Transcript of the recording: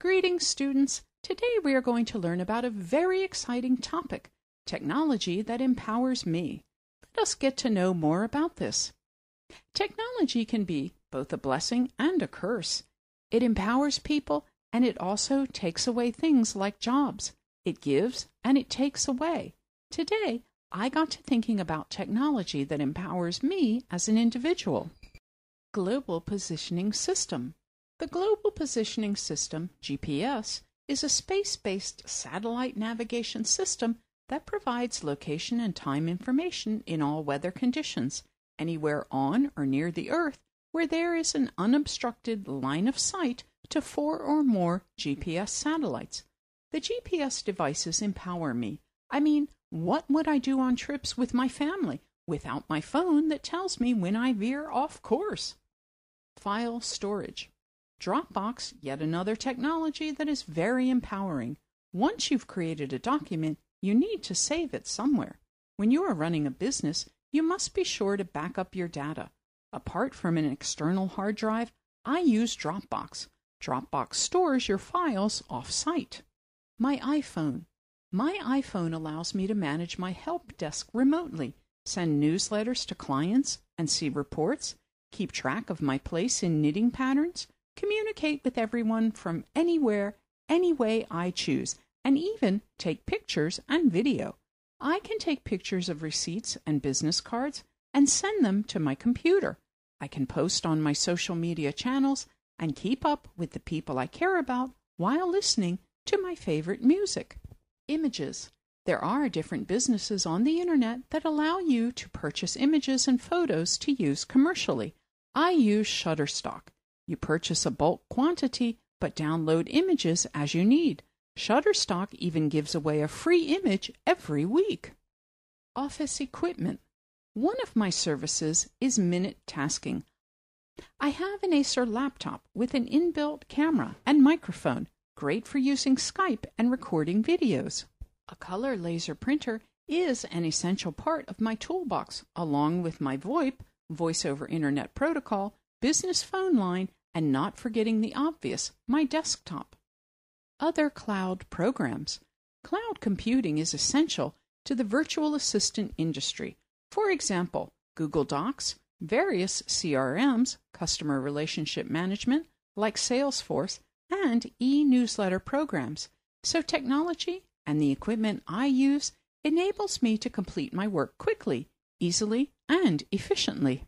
Greetings, students. Today we are going to learn about a very exciting topic, technology that empowers me. Let us get to know more about this. Technology can be both a blessing and a curse. It empowers people, and it also takes away things like jobs. It gives and it takes away. Today, I got to thinking about technology that empowers me as an individual. Global Positioning System. The Global Positioning System, GPS, is a space-based satellite navigation system that provides location and time information in all weather conditions, anywhere on or near the Earth where there is an unobstructed line of sight to 4 or more GPS satellites. The GPS devices empower me. I mean, what would I do on trips with my family without my phone that tells me when I veer off course? File storage. Dropbox, yet another technology that is very empowering. Once you've created a document, you need to save it somewhere. When you are running a business, you must be sure to back up your data. Apart from an external hard drive, I use Dropbox. Dropbox stores your files off-site. My iPhone. My iPhone allows me to manage my help desk remotely, send newsletters to clients and see reports, keep track of my place in knitting patterns, communicate with everyone from anywhere, any way I choose, and even take pictures and video. I can take pictures of receipts and business cards and send them to my computer. I can post on my social media channels and keep up with the people I care about while listening to my favorite music. Images. There are different businesses on the internet that allow you to purchase images and photos to use commercially. I use Shutterstock. You purchase a bulk quantity, but download images as you need. Shutterstock even gives away a free image every week. Office equipment. One of my services is Minute Tasking. I have an Acer laptop with an inbuilt camera and microphone, great for using Skype and recording videos. A color laser printer is an essential part of my toolbox, along with my VoIP, Voice over Internet Protocol, business phone line, and not forgetting the obvious, my desktop. Other cloud programs. Cloud computing is essential to the virtual assistant industry. For example, Google Docs, various CRMs, customer relationship management, like Salesforce, and e-newsletter programs. So technology and the equipment I use enables me to complete my work quickly, easily, and efficiently.